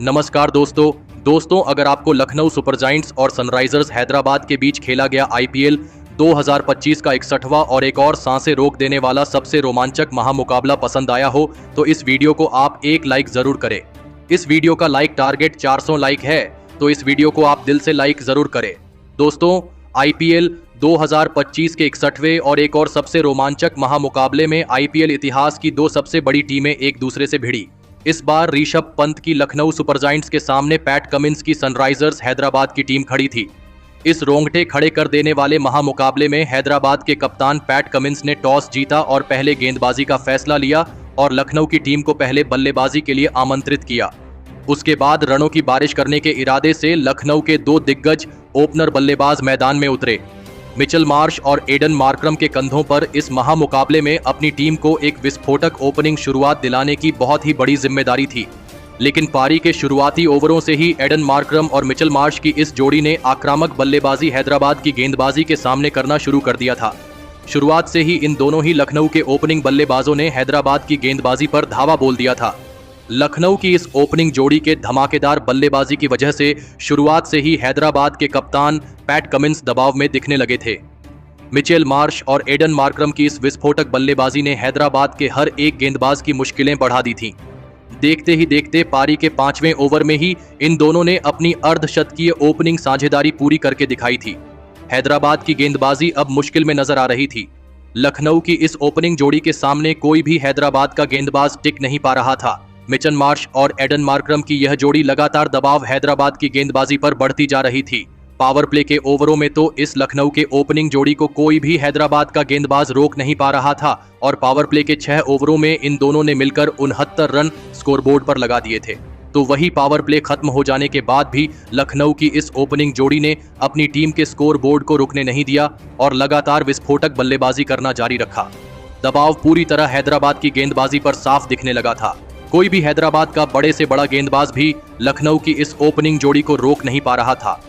नमस्कार दोस्तों अगर आपको लखनऊ सुपर जायंट्स और सनराइजर्स हैदराबाद के बीच खेला गया आईपीएल 2025 का 61वां और एक और सांसें रोक देने वाला सबसे रोमांचक महामुकाबला पसंद आया हो तो इस वीडियो को आप एक लाइक जरूर करें। इस वीडियो का लाइक टारगेट 400 लाइक है तो इस वीडियो को आप दिल से लाइक जरूर करें। दोस्तों, आईपीएल 2025 के 61वें और एक और सबसे रोमांचक महामुकाबले में आईपीएल इतिहास की दो सबसे बड़ी टीमें एक दूसरे से भिड़ी। इस बार ऋषभ पंत की लखनऊ सुपर जायंट्स के सामने पैट कमिंस की सनराइजर्स हैदराबाद की टीम खड़ी थी। इस रोंगटे खड़े कर देने वाले महामुकाबले में हैदराबाद के कप्तान पैट कमिंस ने टॉस जीता और पहले गेंदबाजी का फैसला लिया और लखनऊ की टीम को पहले बल्लेबाजी के लिए आमंत्रित किया। उसके बाद रनों की बारिश करने के इरादे से लखनऊ के दो दिग्गज ओपनर बल्लेबाज मैदान में उतरे। मिचेल मार्श और एडन मार्करम के कंधों पर इस महामुकाबले में अपनी टीम को एक विस्फोटक ओपनिंग शुरुआत दिलाने की बहुत ही बड़ी जिम्मेदारी थी, लेकिन पारी के शुरुआती ओवरों से ही एडन मार्करम और मिचेल मार्श की इस जोड़ी ने आक्रामक बल्लेबाजी हैदराबाद की गेंदबाजी के सामने करना शुरू कर दिया था। शुरुआत से ही इन दोनों ही लखनऊ के ओपनिंग बल्लेबाजों ने हैदराबाद की गेंदबाजी पर धावा बोल दिया था। लखनऊ की इस ओपनिंग जोड़ी के धमाकेदार बल्लेबाजी की वजह से शुरुआत से ही हैदराबाद के कप्तान पैट कमिंस दबाव में दिखने लगे थे। मिचेल मार्श और एडन मार्करम की इस विस्फोटक बल्लेबाजी ने हैदराबाद के हर एक गेंदबाज की मुश्किलें बढ़ा दी थीं। देखते ही देखते पारी के 5वें ओवर में ही इन दोनों ने अपनी अर्धशतकीय ओपनिंग साझेदारी पूरी करके दिखाई थी। हैदराबाद की गेंदबाजी अब मुश्किल में नजर आ रही थी। लखनऊ की इस ओपनिंग जोड़ी के सामने कोई भी हैदराबाद का गेंदबाज टिक नहीं पा रहा था। मिचेल मार्श और एडन मार्करम की यह जोड़ी लगातार दबाव हैदराबाद की गेंदबाजी पर बढ़ती जा रही थी। पावर प्ले के ओवरों में तो इस लखनऊ के ओपनिंग जोड़ी को कोई भी हैदराबाद का गेंदबाज रोक नहीं पा रहा था और पावर प्ले के 6 ओवरों में इन दोनों ने मिलकर 69 रन स्कोरबोर्ड पर लगा दिए थे। तो वही पावर प्ले खत्म हो जाने के बाद भी लखनऊ की इस ओपनिंग जोड़ी ने अपनी टीम के स्कोरबोर्ड को रुकने नहीं दिया और लगातार विस्फोटक बल्लेबाजी करना जारी रखा। दबाव पूरी तरह हैदराबाद की गेंदबाजी पर साफ दिखने लगा था। कोई भी हैदराबाद का बड़े से बड़ा गेंदबाज भी लखनऊ की इस ओपनिंग जोड़ी को रोक नहीं पा रहा था।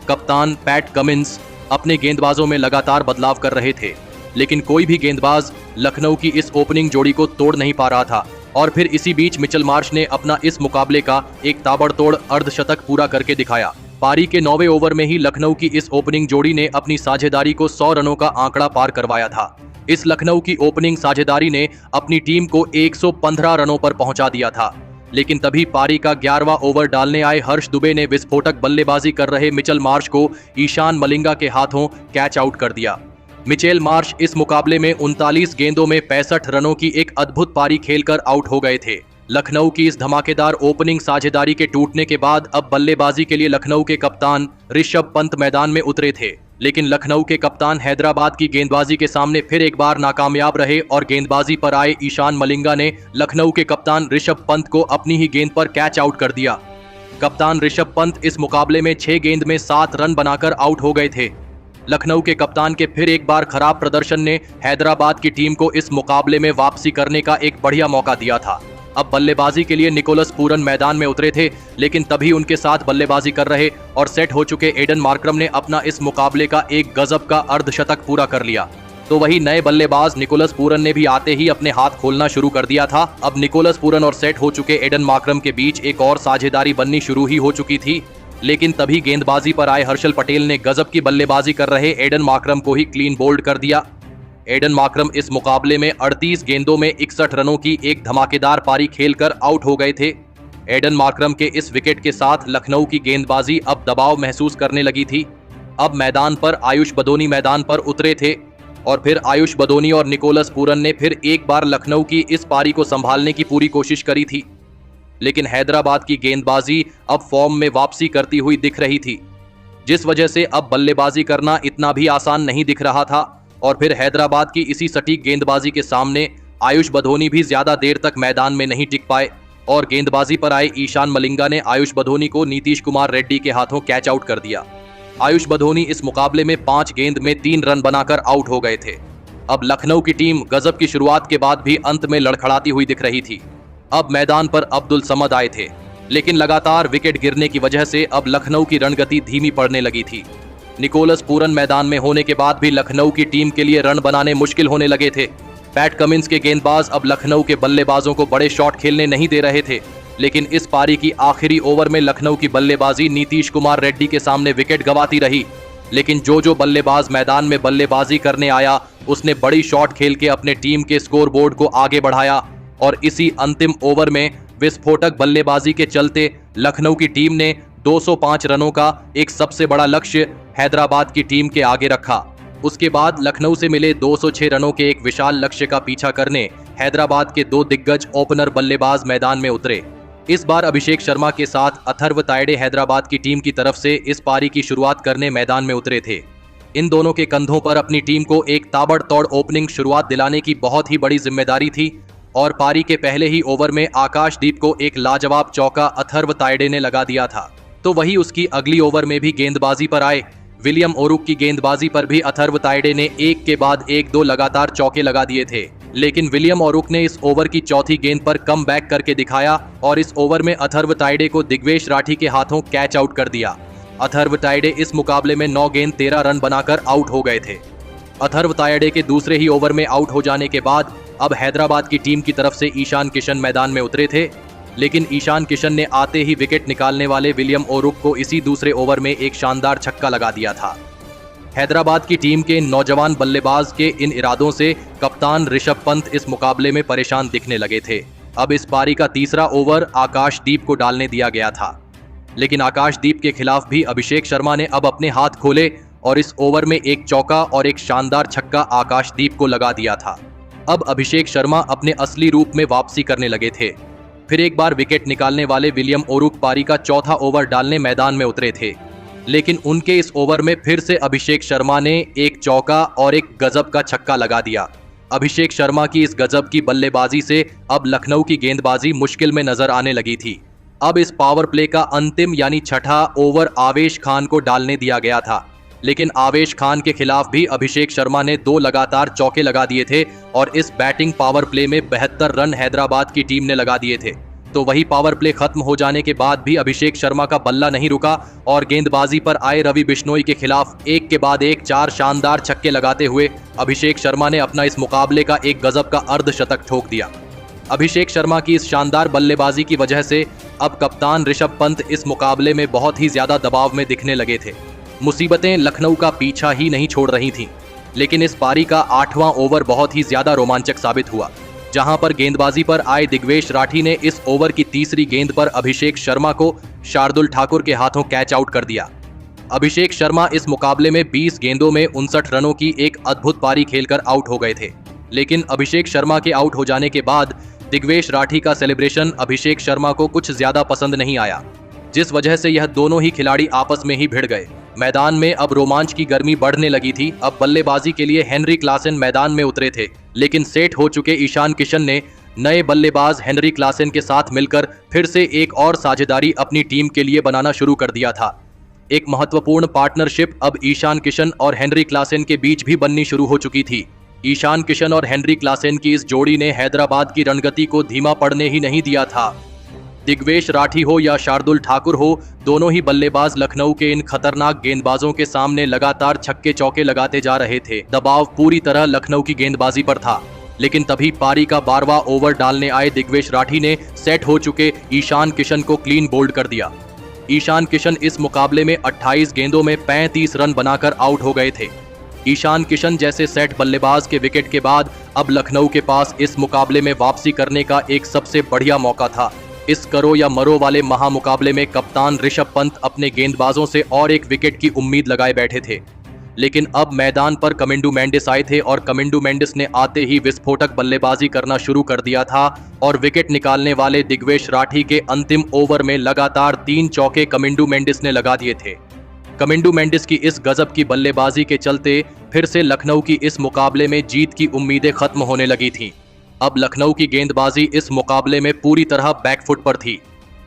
कप्तान पैट कमिंस अपने गेंदबाजों में लगातार बदलाव कर रहे थे, लेकिन कोई भी गेंदबाज लखनऊ की इस ओपनिंग जोड़ी को तोड़ नहीं पा रहा था। और फिर इसी बीच मिचेल मार्श ने अपना इस मुकाबले का एक ताबड़तोड़ अर्धशतक पूरा करके दिखाया। पारी के 9वें ओवर में ही लखनऊ की इस ओपनिंग जोड़ी ने अपनी साझेदारी को 100 रनों का आंकड़ा पार करवाया था। इस लखनऊ की ओपनिंग साझेदारी ने अपनी टीम को 115 रनों पर पहुंचा दिया था, लेकिन तभी पारी का 11वां ओवर डालने आए हर्ष दुबे ने विस्फोटक बल्लेबाजी कर रहे मिचेल मार्श को ईशान मलिंगा के हाथों कैच आउट कर दिया। मिचेल मार्श इस मुकाबले में 39 गेंदों में 65 रनों की एक अद्भुत पारी खेलकर आउट हो गए थे। लखनऊ की इस धमाकेदार ओपनिंग साझेदारी के टूटने के बाद अब बल्लेबाजी के लिए लखनऊ के कप्तान ऋषभ पंत मैदान में उतरे थे, लेकिन लखनऊ के कप्तान हैदराबाद की गेंदबाजी के सामने फिर एक बार नाकामयाब रहे और गेंदबाजी पर आए ईशान मलिंगा ने लखनऊ के कप्तान ऋषभ पंत को अपनी ही गेंद पर कैच आउट कर दिया। कप्तान ऋषभ पंत इस मुकाबले में 6 गेंद में 7 रन बनाकर आउट हो गए थे। लखनऊ के कप्तान के फिर एक बार खराब प्रदर्शन ने हैदराबाद की टीम को इस मुकाबले में वापसी करने का एक बढ़िया मौका दिया था। अब बल्लेबाजी के लिए निकोलस पूरन मैदान में उतरे थे, लेकिन तभी उनके साथ बल्लेबाजी कर रहे और सेट हो चुके एडन मार्करम ने अपना इस मुकाबले का एक गजब का अर्धशतक पूरा कर लिया। तो वही नए बल्लेबाज निकोलस पूरन ने भी आते ही अपने हाथ खोलना शुरू कर दिया था। अब निकोलस पूरन और सेट हो चुके एडन मार्करम के बीच एक और साझेदारी बननी शुरू ही हो चुकी थी, लेकिन तभी गेंदबाजी पर आए हर्षल पटेल ने गजब की बल्लेबाजी कर रहे एडन मार्करम को ही क्लीन बोल्ड कर दिया। एडन मार्करम इस मुकाबले में 38 गेंदों में 61 रनों की एक धमाकेदार पारी खेलकर आउट हो गए थे। एडन मार्करम के इस विकेट के साथ लखनऊ की गेंदबाजी अब दबाव महसूस करने लगी थी। अब मैदान पर आयुष बदोनी मैदान पर उतरे थे और फिर आयुष बदोनी और निकोलस पूरन ने फिर एक बार लखनऊ की इस पारी को संभालने की पूरी कोशिश करी थी, लेकिन हैदराबाद की गेंदबाजी अब फॉर्म में वापसी करती हुई दिख रही थी, जिस वजह से अब बल्लेबाजी करना इतना भी आसान नहीं दिख रहा था। और फिर हैदराबाद की इसी सटीक गेंदबाजी के सामने आयुष बदोनी भी ज्यादा देर तक मैदान में नहीं टिक पाए और गेंदबाजी पर आए ईशान मलिंगा ने आयुष बदोनी को नीतीश कुमार रेड्डी के हाथों कैच आउट कर दिया। आयुष बदोनी इस मुकाबले में 5 गेंद में 3 रन बनाकर आउट हो गए थे। अब लखनऊ की टीम गजब की शुरुआत के बाद भी अंत में लड़खड़ाती हुई दिख रही थी। अब मैदान पर अब्दुल समद आए थे, लेकिन लगातार विकेट गिरने की वजह से अब लखनऊ की रणगति धीमी पड़ने लगी थी। निकोलस पूरन मैदान में होने के बाद भी लखनऊ की टीम के लिए रन बनाने मुश्किल होने लगे थे। पैट कमिंस के गेंदबाज अब लखनऊ के बल्लेबाजों को बड़े शॉट खेलने नहीं दे रहे थे लेकिन इस पारी की आखिरी ओवर में लखनऊ की बल्लेबाजी नीतीश कुमार रेड्डी के सामने विकेट गंवाती रही। लेकिन जो बल्लेबाज मैदान में बल्लेबाजी करने आया उसने बड़ी शॉट खेल के अपने टीम के स्कोरबोर्ड को आगे बढ़ाया और इसी अंतिम ओवर में विस्फोटक बल्लेबाजी के चलते लखनऊ की टीम ने 205 रनों का एक सबसे बड़ा लक्ष्य हैदराबाद की टीम के आगे रखा। उसके बाद लखनऊ से मिले 206 रनों के एक विशाल लक्ष्य का पीछा करने हैदराबाद के 2 दिग्गज ओपनर बल्लेबाज मैदान में उतरे। इस बार अभिषेक शर्मा के साथ अथर्व तायडे हैदराबाद की टीम की तरफ से इस पारी की शुरुआत करने मैदान में उतरे थे। इन दोनों के कंधों पर अपनी टीम को एक ताबड़तोड़ ओपनिंग शुरुआत दिलाने की बहुत ही बड़ी जिम्मेदारी थी और पारी के पहले ही ओवर में आकाशदीप को एक लाजवाब चौका अथर्व तायडे ने लगा दिया था। तो वही उसकी अगली ओवर में भी गेंदबाजी पर आए। विलियम ओरुक की गेंदबाजी पर भी अथर्व तायडे ने एक के बाद एक 2 लगातार चौके लगा दिए थे, लेकिन विलियम ओरुक ने इस ओवर की चौथी गेंद पर कम बैक करके दिखाया और इस ओवर में अथर्व तायडे को दिग्वेश राठी के हाथों कैच आउट कर दिया। अथर्व तायडे इस मुकाबले में 9 गेंद 13 रन बनाकर आउट हो गए थे। अथर्व तायडे के दूसरे ही ओवर में आउट हो जाने के बाद अब हैदराबाद की टीम की तरफ से ईशान किशन मैदान में उतरे थे, लेकिन ईशान किशन ने आते ही विकेट निकालने वाले विलियम ओरुक को इसी दूसरे ओवर में एक शानदार छक्का लगा दिया था। हैदराबाद की टीम के नौजवान बल्लेबाज के इन इरादों से कप्तान ऋषभ पंत इस मुकाबले में परेशान दिखने लगे थे। अब इस पारी का तीसरा ओवर आकाशदीप को डालने दिया गया था, लेकिन आकाशदीप के खिलाफ भी अभिषेक शर्मा ने अब अपने हाथ खोले और इस ओवर में एक चौका और एक शानदार छक्का आकाशदीप को लगा दिया था। अब अभिषेक शर्मा अपने असली रूप में वापसी करने लगे थे। फिर एक बार विकेट निकालने वाले विलियम ओरुक पारी का चौथा ओवर डालने मैदान में उतरे थे, लेकिन उनके इस ओवर में फिर से अभिषेक शर्मा ने एक चौका और एक गजब का छक्का लगा दिया। अभिषेक शर्मा की इस गजब की बल्लेबाजी से अब लखनऊ की गेंदबाजी मुश्किल में नजर आने लगी थी। अब इस पावर प्ले का अंतिम यानी छठा ओवर आवेश खान को डालने दिया गया था, लेकिन आवेश खान के खिलाफ भी अभिषेक शर्मा ने 2 लगातार चौके लगा दिए थे और इस बैटिंग पावर प्ले में 72 रन हैदराबाद की टीम ने लगा दिए थे। तो वही पावर प्ले खत्म हो जाने के बाद भी अभिषेक शर्मा का बल्ला नहीं रुका और गेंदबाजी पर आए रवि बिश्नोई के खिलाफ एक के बाद एक 4 शानदार छक्के लगाते हुए अभिषेक शर्मा ने अपना इस मुकाबले का एक गजब का अर्धशतक ठोक दिया। अभिषेक शर्मा की इस शानदार बल्लेबाजी की वजह से अब कप्तान ऋषभ पंत इस मुकाबले में बहुत ही ज्यादा दबाव में दिखने लगे थे। मुसीबतें लखनऊ का पीछा ही नहीं छोड़ रही थीं, लेकिन इस पारी का 8वां ओवर बहुत ही ज्यादा रोमांचक साबित हुआ, जहां पर गेंदबाजी पर आए दिग्वेश राठी ने इस ओवर की तीसरी गेंद पर अभिषेक शर्मा को शार्दुल ठाकुर के हाथों कैच आउट कर दिया। अभिषेक शर्मा इस मुकाबले में 20 गेंदों में 59 रनों की एक अद्भुत पारी खेलकर आउट हो गए थे, लेकिन अभिषेक शर्मा के आउट हो जाने के बाद दिग्वेश राठी का सेलिब्रेशन अभिषेक शर्मा को कुछ ज्यादा पसंद नहीं आया, जिस वजह से यह दोनों ही खिलाड़ी आपस में ही भिड़ गए। मैदान में अब रोमांच की गर्मी बढ़ने लगी थी। अब बल्लेबाजी के लिए हेनरी क्लासेन मैदान में उतरे थे, लेकिन सेट हो चुके ईशान किशन ने नए बल्लेबाज हेनरी क्लासेन के साथ मिलकर फिर से एक और साझेदारी अपनी टीम के लिए बनाना शुरू कर दिया था। एक महत्वपूर्ण पार्टनरशिप अब ईशान किशन और हेनरी क्लासेन के बीच भी बननी शुरू हो चुकी थी। ईशान किशन और हेनरी क्लासेन की इस जोड़ी ने हैदराबाद की रणगति को धीमा पड़ने ही नहीं दिया था। दिग्वेश राठी हो या शार्दुल ठाकुर हो, दोनों ही बल्लेबाज लखनऊ के इन खतरनाक गेंदबाजों के सामने लगातार छक्के चौके लगाते जा रहे थे। दबाव पूरी तरह लखनऊ की गेंदबाजी पर था, लेकिन तभी पारी का 12वां ओवर डालने आए दिग्वेश राठी ने सेट हो चुके ईशान किशन को क्लीन बोल्ड कर दिया। ईशान किशन इस मुकाबले में 28 गेंदों में 35 रन बनाकर आउट हो गए थे। ईशान किशन जैसे सेट बल्लेबाज के विकेट के बाद अब लखनऊ के पास इस मुकाबले में वापसी करने का एक सबसे बढ़िया मौका था। इस करो या मरो वाले महामुकाबले में कप्तान ऋषभ पंत अपने गेंदबाजों से और एक विकेट की उम्मीद लगाए बैठे थे, लेकिन अब मैदान पर कमिंडू मेंडिस आए थे और कमिंडू मेंडिस ने आते ही विस्फोटक बल्लेबाजी करना शुरू कर दिया था और विकेट निकालने वाले दिग्वेश राठी के अंतिम ओवर में लगातार 3 चौके कमिंडू मेंडिस ने लगा दिए थे। कमिंडू मेंडिस की इस गजब की बल्लेबाजी के चलते फिर से लखनऊ की इस मुकाबले में जीत की उम्मीदें खत्म होने लगी थीं। अब लखनऊ की गेंदबाजी इस मुकाबले में पूरी तरह बैकफुट पर थी।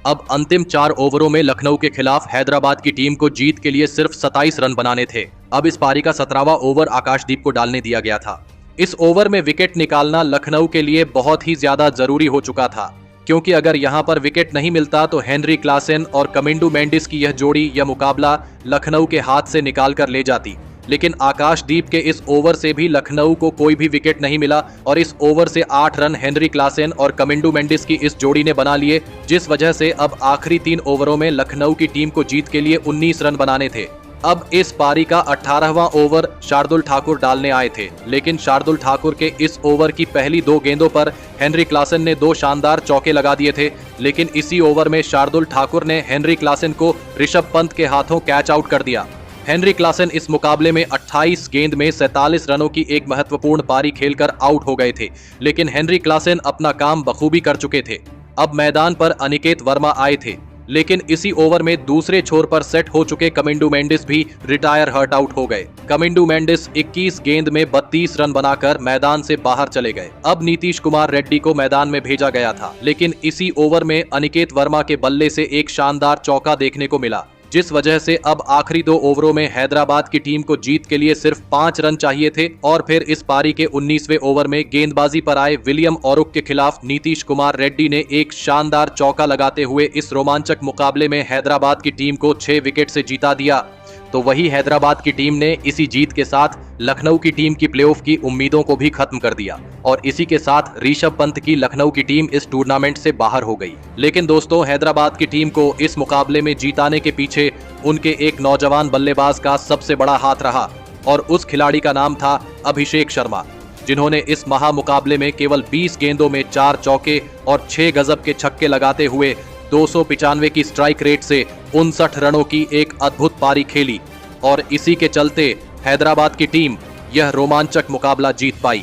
अब अंतिम 4 ओवरों में लखनऊ के खिलाफ हैदराबाद की टीम को जीत के लिए सिर्फ 27 रन बनाने थे। अब इस पारी का 17वां ओवर आकाशदीप को डालने दिया गया था। इस ओवर में विकेट निकालना लखनऊ के लिए बहुत ही ज्यादा जरूरी हो चुका था, क्योंकि अगर यहां पर विकेट नहीं मिलता तो हेनरी क्लासेन और कमिंडू मेंडिस की यह जोड़ी या मुकाबला लखनऊ के हाथ से निकाल कर ले जाती। लेकिन आकाशदीप के इस ओवर से भी लखनऊ को कोई भी विकेट नहीं मिला और इस ओवर से 8 रन हेनरी क्लासेन और कमिंडू मेंडिस की इस जोड़ी ने बना लिए, जिस वजह से अब आखिरी 3 ओवरों में लखनऊ की टीम को जीत के लिए 19 रन बनाने थे। अब इस पारी का 18वां ओवर शार्दुल ठाकुर डालने आए थे, लेकिन शार्दुल ठाकुर के इस ओवर की पहली 2 गेंदों पर हेनरी क्लासेन ने 2 शानदार चौके लगा दिए थे। लेकिन इसी ओवर में शार्दुल ठाकुर ने हेनरी क्लासेन को ऋषभ पंत के हाथों कैच आउट कर दिया। हेनरी क्लासेन इस मुकाबले में 28 गेंद में 47 रनों की एक महत्वपूर्ण पारी खेलकर आउट हो गए थे, लेकिन हेनरी क्लासेन अपना काम बखूबी कर चुके थे। अब मैदान पर अनिकेत वर्मा आए थे, लेकिन इसी ओवर में दूसरे छोर पर सेट हो चुके कमिंडू मेंडिस भी रिटायर हर्ट आउट हो गए। कमिंडू मेंडिस 21 गेंद में 32 रन बनाकर मैदान से बाहर चले गए। अब नीतीश कुमार रेड्डी को मैदान में भेजा गया था, लेकिन इसी ओवर में अनिकेत वर्मा के बल्ले से एक शानदार चौका देखने को मिला, जिस वजह से अब आखिरी 2 ओवरों में हैदराबाद की टीम को जीत के लिए सिर्फ 5 रन चाहिए थे। और फिर इस पारी के 19वें ओवर में गेंदबाजी पर आए विलियम औरुक के खिलाफ नीतीश कुमार रेड्डी ने एक शानदार चौका लगाते हुए इस रोमांचक मुकाबले में हैदराबाद की टीम को 6 विकेट से जीता दिया। तो वही हैदराबाद की टीम ने इसी जीत के साथ लखनऊ की टीम की प्लेऑफ की उम्मीदों को भी खत्म कर दिया और इसी के साथ ऋषभ पंत की लखनऊ की टीम इस टूर्नामेंट से बाहर हो गई। लेकिन दोस्तों, हैदराबाद की टीम को इस मुकाबले में जीताने के पीछे उनके एक नौजवान बल्लेबाज का सबसे बड़ा हाथ रहा और उस खिलाड़ी का नाम था अभिषेक शर्मा, जिन्होंने इस महामुकाबले में केवल 20 गेंदों में 4 चौके और 6 गजब के छक्के लगाते हुए 295 की स्ट्राइक रेट से 59 रनों की एक अद्भुत पारी खेली और इसी के चलते हैदराबाद की टीम यह रोमांचक मुकाबला जीत पाई।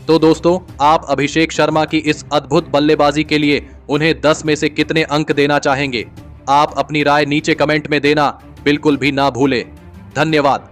तो दोस्तों, आप अभिषेक शर्मा की इस अद्भुत बल्लेबाजी के लिए उन्हें 10 में से कितने अंक देना चाहेंगे? आप अपनी राय नीचे कमेंट में देना बिल्कुल भी ना भूलें। धन्यवाद।